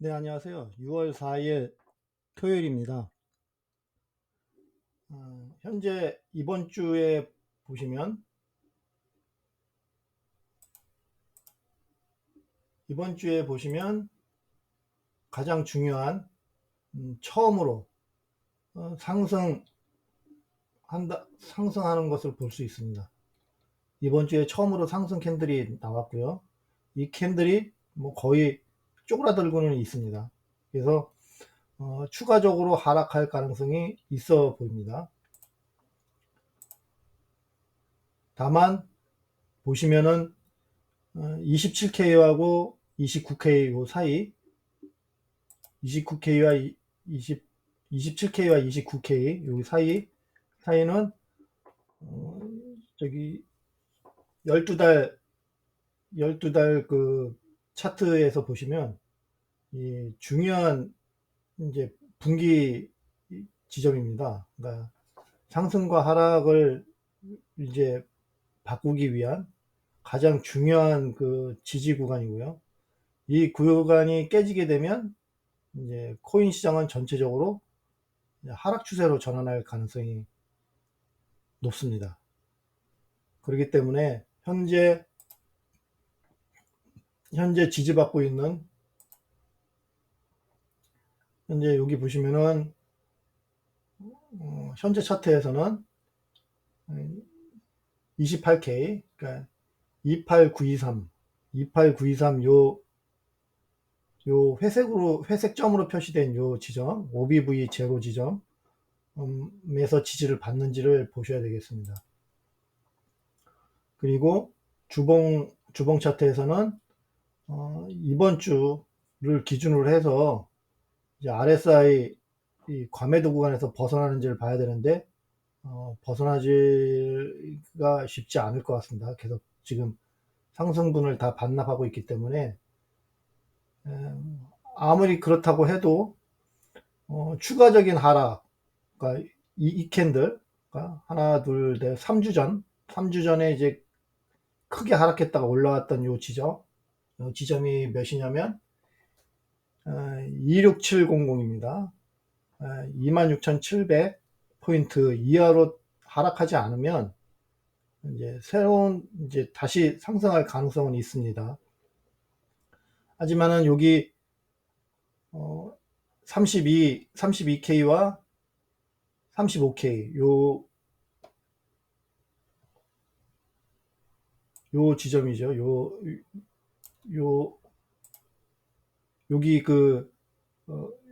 네, 안녕하세요. 6월 4일 토요일입니다. 현재 보시면, 이번 주에 보시면 가장 중요한, 처음으로 상승하는 것을 볼 수 있습니다. 이번 주에 처음으로 상승 캔들이 나왔고요. 이 캔들이 뭐 거의 쪼그라들고는 있습니다. 그래서 추가적으로 하락할 가능성이 있어 보입니다. 다만 보시면은 27K하고 29K 요 사이, 29K와 20, 27K와 29K 요 사이는 어, 저기 12달 12달 그 차트에서 보시면 이 중요한 이제 분기 지점입니다. 그러니까 상승과 하락을 이제 바꾸기 위한 가장 중요한 그 지지 구간이고요. 이 구간이 깨지게 되면 이제 코인 시장은 전체적으로 하락 추세로 전환할 가능성이 높습니다. 그렇기 때문에 현재 지지받고 있는, 현재 여기 보시면은 현재 차트에서는 28K, 그러니까 28923 요 회색점으로 표시된 요 지점, OBV 제로 지점에서 지지를 받는지를 보셔야 되겠습니다. 그리고 주봉 차트에서는 이번 주를 기준으로 해서 이제 RSI 이 과매도 구간에서 벗어나는지를 봐야 되는데 벗어나기가 쉽지 않을 것 같습니다. 계속 지금 상승분을 다 반납하고 있기 때문에 아무리 그렇다고 해도 추가적인 하락, 그러니까 이 캔들, 그러니까 하나, 둘, 넷, 3주 전에 이제 크게 하락했다가 올라왔던 요 지점이 몇이냐면 26700입니다. 26,700 포인트 이하로 하락하지 않으면 이제 이제 다시 상승할 가능성은 있습니다. 하지만은 여기 32K와 35K 요 지점이죠. 요 여기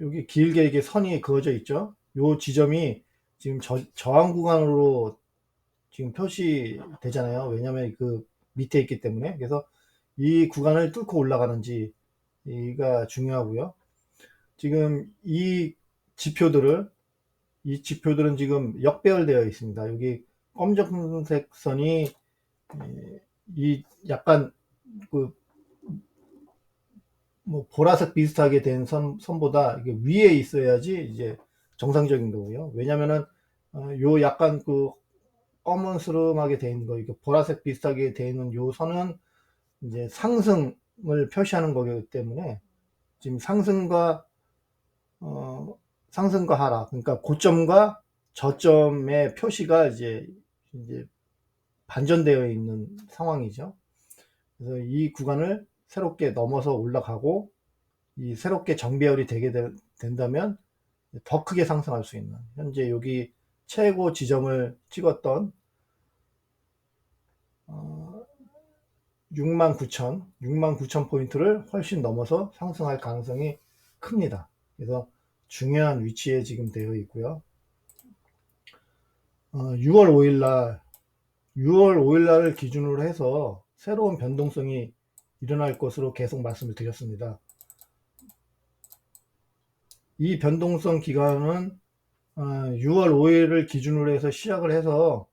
여기 길게 이게 선이 그어져 있죠. 요 지점이 지금 저항 구간으로 지금 표시되잖아요. 왜냐하면 그 밑에 있기 때문에. 그래서 이 구간을 뚫고 올라가는지가 중요하고요. 지금 이 지표들은 지금 역배열되어 있습니다. 여기 검정색 선이 이 약간 그 뭐 보라색 비슷하게 된 선보다 이게 위에 있어야지 이제 정상적인 거고요. 왜냐면은 요 약간 그 검은스름하게 돼 있는 거, 이게 보라색 비슷하게 돼 있는 요 선은 이제 상승을 표시하는 거기 때문에 지금 어, 상승과 하락, 그러니까 고점과 저점의 표시가 이제 반전되어 있는 상황이죠. 그래서 이 구간을 새롭게 넘어서 올라가고 이 새롭게 정배열이 된다면 더 크게 상승할 수 있는, 현재 여기 최고 지점을 찍었던 69,000 포인트를 훨씬 넘어서 상승할 가능성이 큽니다. 그래서 중요한 위치에 지금 되어 있고요. 6월 5일 날을 기준으로 해서 새로운 변동성이 일어날 것으로 계속 말씀을 드렸습니다. 이 변동성 기간은 6월 5일을 기준으로 해서 시작을 해서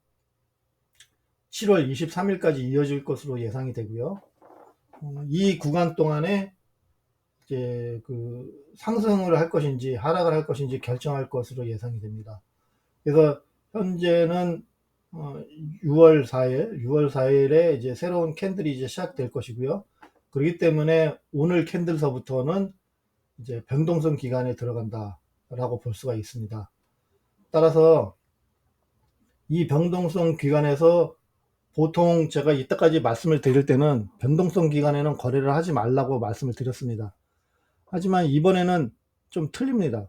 7월 23일까지 이어질 것으로 예상이 되고요. 이 구간 동안에 이제 그 상승을 할 것인지 하락을 할 것인지 결정할 것으로 예상이 됩니다. 그래서 현재는 6월 4일에 이제 새로운 캔들이 이제 시작될 것이고요. 그렇기 때문에 오늘 캔들서부터는 이제 변동성 기간에 들어간다라고 볼 수가 있습니다. 따라서 이 변동성 기간에서 보통 제가 이때까지 말씀을 드릴 때는 변동성 기간에는 거래를 하지 말라고 말씀을 드렸습니다. 하지만 이번에는 좀 틀립니다.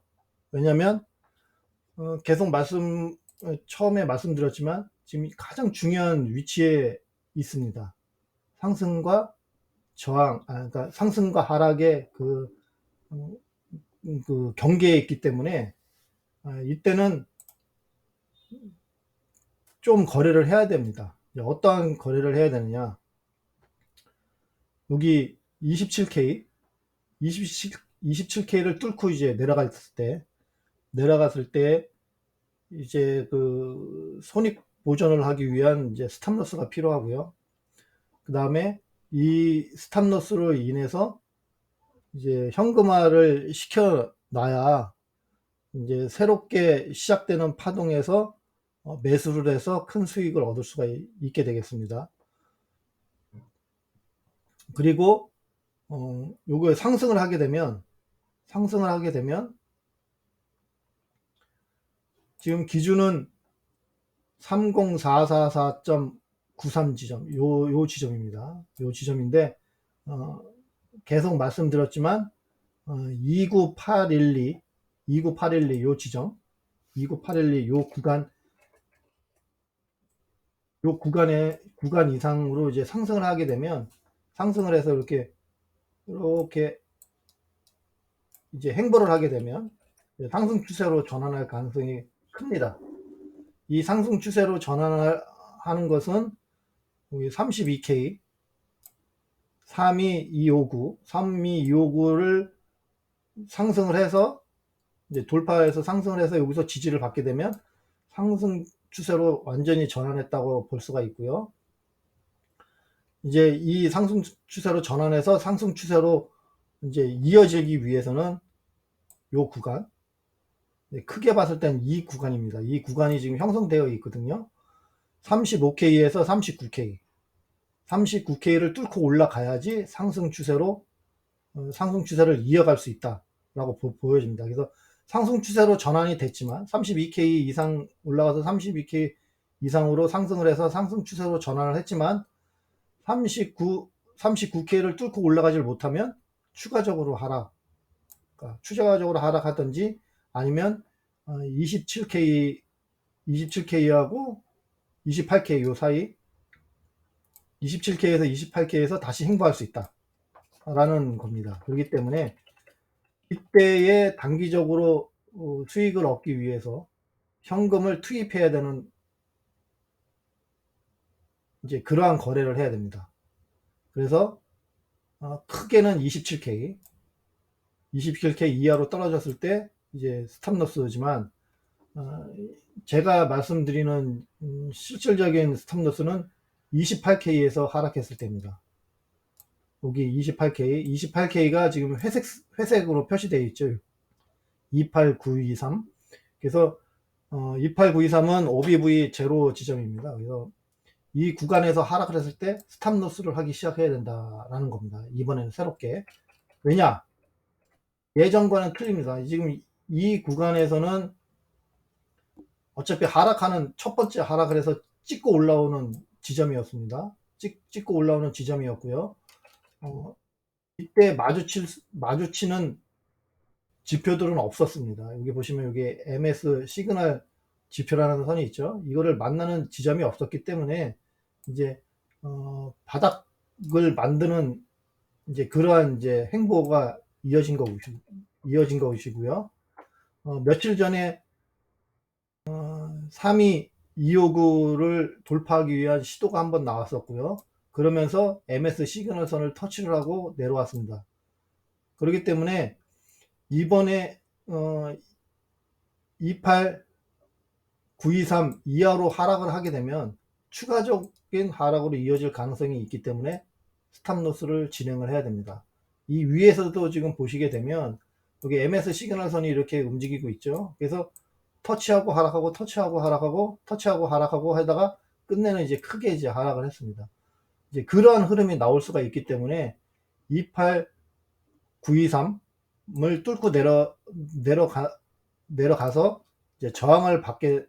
왜냐하면 계속 처음에 말씀드렸지만 지금 가장 중요한 위치에 있습니다. 상승과 저항, 그러니까 상승과 하락의 그 경계에 있기 때문에 이때는 좀 거래를 해야 됩니다. 어떠한 거래를 해야 되느냐? 여기 27K, 27K를 뚫고 이제 내려갔을 때 이제 그 손익 보전을 하기 위한 이제 스탑로스가 필요하고요. 그 다음에 이 스탑로스로 인해서 이제 현금화를 시켜놔야 이제 새롭게 시작되는 파동에서 매수를 해서 큰 수익을 얻을 수가 있게 되겠습니다. 그리고 요거 상승을 하게 되면 지금 기준은 30444.93 지점, 요 지점입니다. 요 지점인데 계속 말씀드렸지만 29812 요 지점, 29812 요 구간 이상으로 이제 상승을 하게 되면, 상승을 해서 이렇게 이제 행보를 하게 되면 상승 추세로 전환할 가능성이 큽니다. 이 상승 추세로 전환하는 것은 32K 32259를 상승을 해서 이제 돌파해서 상승을 해서 여기서 지지를 받게 되면 상승 추세로 완전히 전환했다고 볼 수가 있고요. 이제 이 상승 추세로 전환해서 상승 추세로 이제 이어지기 위해서는 요 구간, 크게 봤을 땐 이 구간입니다. 이 구간이 지금 형성되어 있거든요. 35K에서 39K, 39K를 뚫고 올라가야지 상승 추세를 이어갈 수 있다라고 보여집니다. 그래서 상승 추세로 전환이 됐지만 32K 이상 올라가서 32K 이상으로 상승을 해서 상승 추세로 전환을 했지만 39K를 뚫고 올라가질 못하면 추가적으로 하락하든지 아니면 27K하고 28K 요 사이, 27K에서 28K에서 다시 행보할 수 있다 라는 겁니다. 그렇기 때문에 이때에 단기적으로 수익을 얻기 위해서 현금을 투입해야 되는 이제 그러한 거래를 해야 됩니다. 그래서 크게는 27K 이하로 떨어졌을 때 이제 스탑로스지만 제가 말씀드리는 실질적인 스탑로스는 28K에서 하락했을 때입니다. 여기 28K가 지금 회색으로 표시되어 있죠. 28923. 그래서 28923은 OBV 제로 지점입니다. 그래서 이 구간에서 하락을 했을 때 스탑로스를 하기 시작해야 된다라는 겁니다. 이번에는 새롭게. 왜냐? 예전과는 틀립니다. 지금 이 구간에서는 어차피 첫 번째 하락을 해서 찍고 올라오는 지점이었습니다. 찍고 올라오는 지점이었고요. 이때 마주치는 지표들은 없었습니다. 여기 보시면 여기 MS 시그널 지표라는 선이 있죠. 이거를 만나는 지점이 없었기 때문에 이제 바닥을 만드는 이제 그러한 이제 행보가 이어진 것이고요. 며칠 전에 32259를 돌파하기 위한 시도가 한번 나왔었고요. 그러면서 MS 시그널선을 터치를 하고 내려왔습니다. 그렇기 때문에 이번에 28923 이하로 하락을 하게 되면 추가적인 하락으로 이어질 가능성이 있기 때문에 스탑로스를 진행을 해야 됩니다. 이 위에서도 지금 보시게 되면 여기 MS 시그널선이 이렇게 움직이고 있죠. 그래서 터치하고 하락하고 터치하고 하락하고 하다가 끝내는 이제 크게 이제 하락을 했습니다. 이제 그러한 흐름이 나올 수가 있기 때문에 28923 뚫고 내려가서 이제 저항을 받게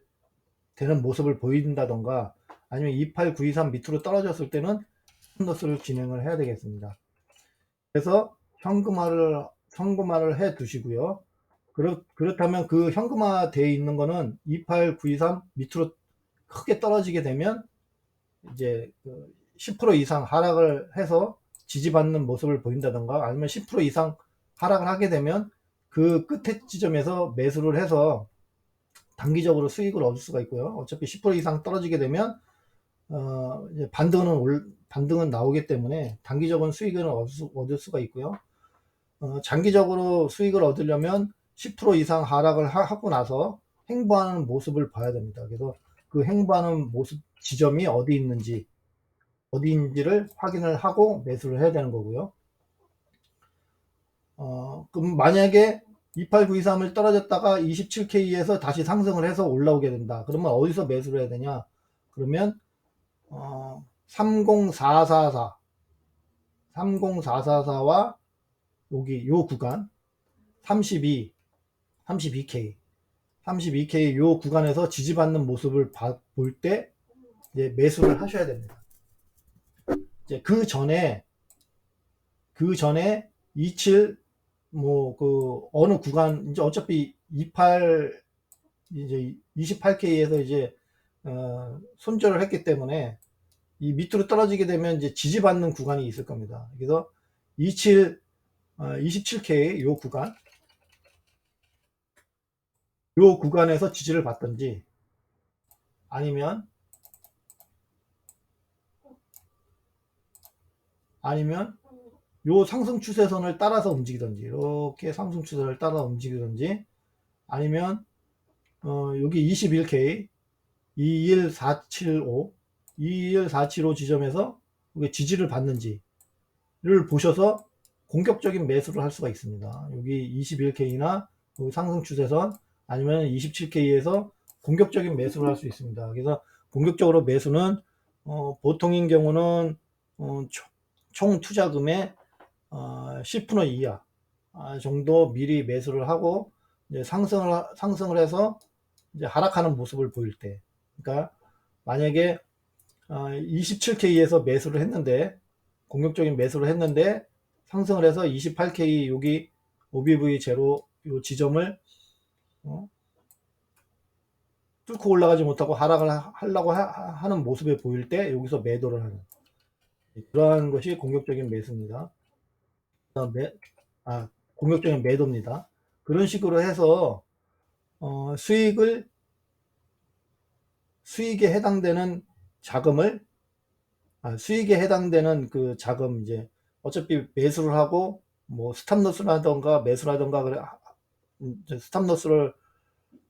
되는 모습을 보인다던가, 아니면 28923 밑으로 떨어졌을 때는 스톱로스를 진행을 해야 되겠습니다. 그래서 현금화를 해 두시고요. 그렇다면 그 현금화 되어 있는 거는 28923 밑으로 크게 떨어지게 되면 이제 10% 이상 하락을 해서 지지받는 모습을 보인다던가, 아니면 10% 이상 하락을 하게 되면 그 끝에 지점에서 매수를 해서 단기적으로 수익을 얻을 수가 있고요. 어차피 10% 이상 떨어지게 되면 이제 반등은 나오기 때문에 단기적인 수익을 얻을 수가 있고요. 장기적으로 수익을 얻으려면 10% 이상 하락을 하고 나서 행보하는 모습을 봐야 됩니다. 그래서 그 행보하는 모습 지점이 어디인지를 확인을 하고 매수를 해야 되는 거고요. 그럼 만약에 28923을 떨어졌다가 27K에서 다시 상승을 해서 올라오게 된다. 그러면 어디서 매수를 해야 되냐? 그러면 30444와 여기 요 구간 32K 요 구간에서 지지받는 모습을 볼 때 이제 매수를 하셔야 됩니다. 이제 그 전에 27 어느 구간, 이제 어차피 28K에서 이제 손절을 했기 때문에 이 밑으로 떨어지게 되면 이제 지지받는 구간이 있을 겁니다. 그래서 27K 요 구간에서 지지를 받든지, 아니면 요 상승 추세선을 따라서 움직이든지, 이렇게 상승 추세를 따라 움직이든지, 아니면 여기 21K 21475 지점에서 지지를 받는지를 보셔서 공격적인 매수를 할 수가 있습니다. 여기 21K나 상승 추세선, 아니면 27K에서 공격적인 매수를 할 수 있습니다. 그래서 공격적으로 매수는 보통인 경우는 총 투자금의 10% 이하 정도 미리 매수를 하고, 이제 상승을 해서 이제 하락하는 모습을 보일 때, 그러니까 만약에 27K에서 매수를 했는데, 공격적인 매수를 했는데 상승을 해서 28K 여기 OBV 제로 요 지점을 뚫고 올라가지 못하고 하락을 하려고 하는 모습을 보일 때 여기서 매도를 하는, 그러한 것이 공격적인 매수입니다. 공격적인 매도입니다. 그런 식으로 해서 수익에 해당되는 자금을 수익에 해당되는 그 자금, 이제 어차피 매수를 하고 스탑로스라던가 매수라던가 그래,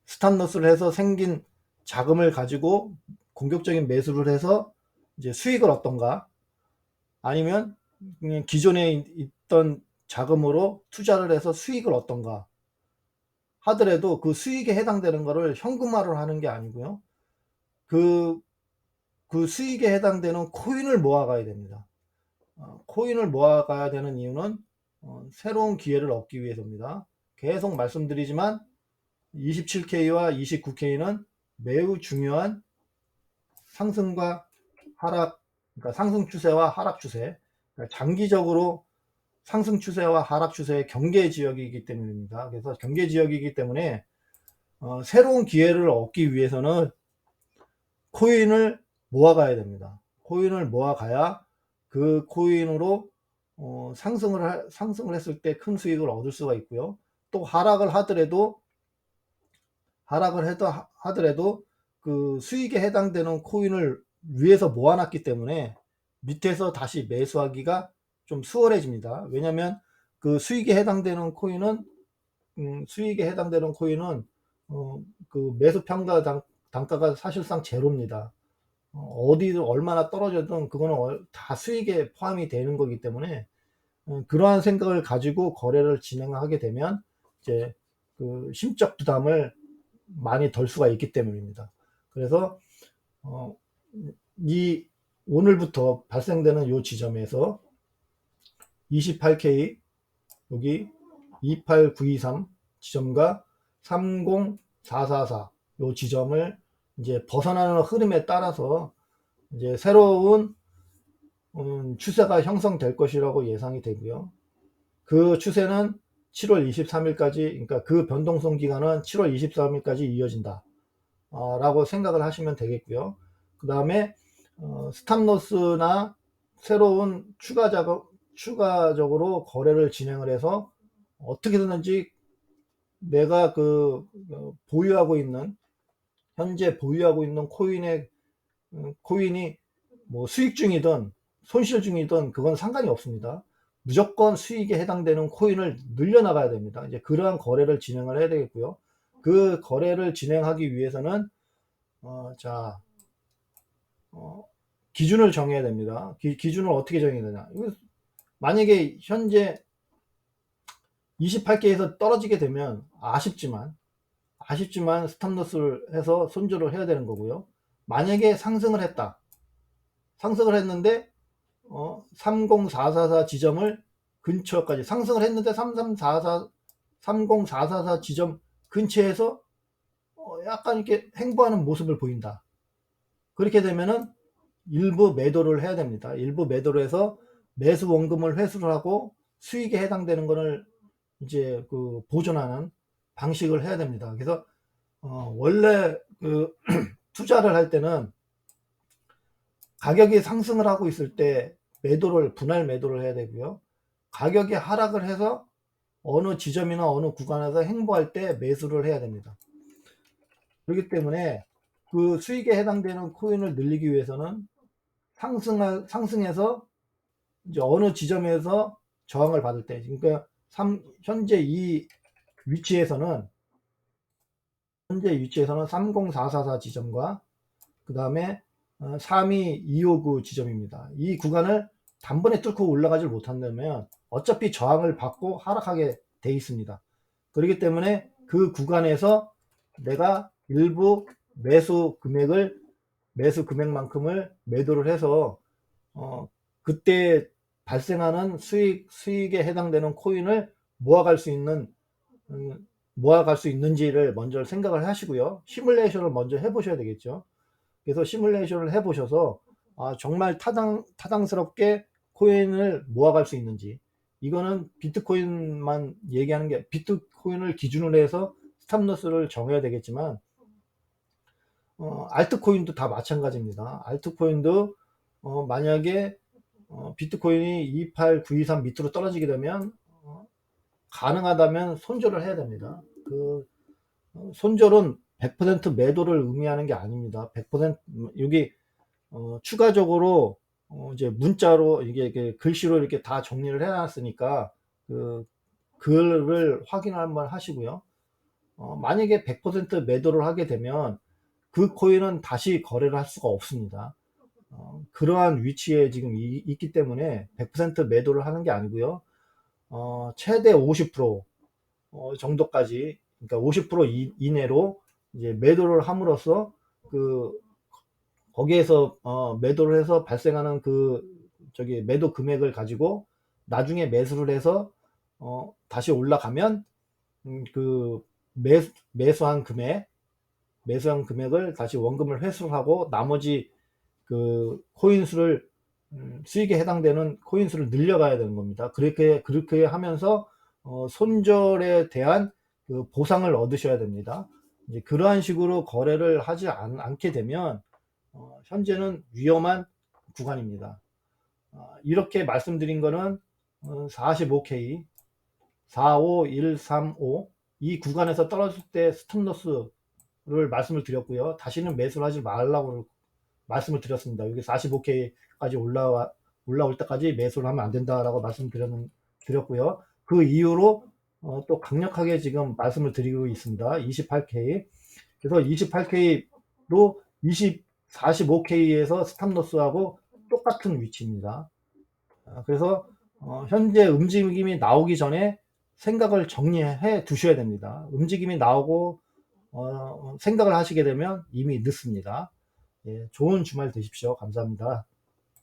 스탑로스를 해서 생긴 자금을 가지고 공격적인 매수를 해서 이제 수익을 얻던가, 아니면 그냥 기존에 있던 자금으로 투자를 해서 수익을 얻던가 하더라도, 그 수익에 해당되는 거를 현금화를 하는 게 아니고요. 그 수익에 해당되는 코인을 모아가야 됩니다. 코인을 모아가야 되는 이유는 새로운 기회를 얻기 위해서입니다. 계속 말씀드리지만 27K와 29K는 매우 중요한 상승과 하락, 그러니까 상승 추세와 하락 추세, 그러니까 장기적으로 상승 추세와 하락 추세의 경계 지역이기 때문입니다. 그래서 경계 지역이기 때문에 새로운 기회를 얻기 위해서는 코인을 모아가야 됩니다. 코인을 모아가야 그 코인으로 상승을 했을 때 큰 수익을 얻을 수가 있고요. 또 하락을 하더라도 그 수익에 해당되는 코인을 위에서 모아놨기 때문에 밑에서 다시 매수하기가 좀 수월해집니다. 왜냐하면 그 수익에 해당되는 코인은 그 매수 평가 단가가 사실상 제로입니다. 어디도 얼마나 떨어져도 그거는 다 수익에 포함이 되는 거기 때문에 그러한 생각을 가지고 거래를 진행하게 되면 이제 그 심적 부담을 많이 덜 수가 있기 때문입니다. 그래서 이 오늘부터 발생되는 이 지점에서 28K 여기 28923 지점과 30444 요 지점을 이제 벗어나는 흐름에 따라서 이제 새로운 추세가 형성될 것이라고 예상이 되고요. 그 추세는 7월 23일까지, 그러니까 그 변동성 기간은 7월 23일까지 이어진다 라고 생각을 하시면 되겠고요. 그 다음에 스탑로스나 새로운 추가적으로 거래를 진행을 해서 어떻게든지 내가 현재 보유하고 있는 코인이 뭐 수익 중이든 손실 중이든 그건 상관이 없습니다. 무조건 수익에 해당되는 코인을 늘려나가야 됩니다. 이제 그러한 거래를 진행을 해야 되겠고요. 그 거래를 진행하기 위해서는 기준을 정해야 됩니다. 기준을 어떻게 정해야 되냐? 만약에 현재 28개에서 떨어지게 되면 아쉽지만 스탑로스를 해서 손절을 해야 되는 거고요. 만약에 상승을 했는데 30444 지점을 근처까지 상승을 했는데 30444 지점 근처에서 약간 이렇게 횡보하는 모습을 보인다. 그렇게 되면은 일부 매도를 해야 됩니다. 일부 매도를 해서 매수 원금을 회수를 하고 수익에 해당되는 것을 이제 보존하는 방식을 해야 됩니다. 그래서 원래 투자를 할 때는 가격이 상승을 하고 있을 때 분할 매도를 해야 되고요. 가격이 하락을 해서 어느 지점이나 어느 구간에서 횡보할 때 매수를 해야 됩니다. 그렇기 때문에 그 수익에 해당되는 코인을 늘리기 위해서는 상승해서 이제 어느 지점에서 저항을 받을 때, 그러니까 현재 이 위치에서는 30444 지점과 그 다음에 32259 지점입니다. 이 구간을 단번에 뚫고 올라가질 못한다면 어차피 저항을 받고 하락하게 돼 있습니다. 그렇기 때문에 그 구간에서 내가 일부 매수 금액만큼을 매도를 해서 그때 발생하는 수익에 해당되는 코인을 모아갈 수 있는지를 먼저 생각을 하시고요. 시뮬레이션을 먼저 해보셔야 되겠죠. 그래서 시뮬레이션을 해보셔서 정말 타당스럽게 코인을 모아갈 수 있는지, 이거는 비트코인만 얘기하는 게, 비트코인을 기준으로 해서 스탑로스를 정해야 되겠지만 알트코인도 다 마찬가지입니다. 알트코인도 만약에 비트코인이 28923 밑으로 떨어지게 되면 가능하다면 손절을 해야 됩니다. 그 손절은 100% 매도를 의미하는 게 아닙니다. 100% 여기 추가적으로 이제 문자로 이게 글씨로 이렇게 다 정리를 해놨으니까 그 글을 확인을 한번 하시고요. 만약에 100% 매도를 하게 되면 그 코인은 다시 거래를 할 수가 없습니다. 그러한 위치에 지금 있기 때문에 100% 매도를 하는 게 아니고요. 최대 50% 정도까지, 그러니까 50% 이내로 이제 매도를 함으로써 거기에서 매도를 해서 발생하는 매도 금액을 가지고 나중에 매수를 해서 다시 올라가면 매수한 금액을 다시 원금을 회수를 하고 나머지 코인 수를 수익에 해당되는 코인 수를 늘려가야 되는 겁니다. 그렇게 하면서 손절에 대한 보상을 얻으셔야 됩니다. 이제 그러한 식으로 거래를 하지 않게 되면 현재는 위험한 구간입니다. 이렇게 말씀드린 거는 45K 45135 이 구간에서 떨어질 때 스톱로스를 말씀을 드렸고요. 다시는 매수를 하지 말라고 말씀을 드렸습니다. 여기 45K까지 올라올 때까지 매수를 하면 안 된다라고 말씀드렸고요. 그 이후로 또 강력하게 지금 말씀을 드리고 있습니다. 28K. 그래서 28K로 45K에서 스탑로스하고 똑같은 위치입니다. 그래서 현재 움직임이 나오기 전에 생각을 정리해 두셔야 됩니다. 움직임이 나오고 생각을 하시게 되면 이미 늦습니다. 예, 좋은 주말 되십시오. 감사합니다.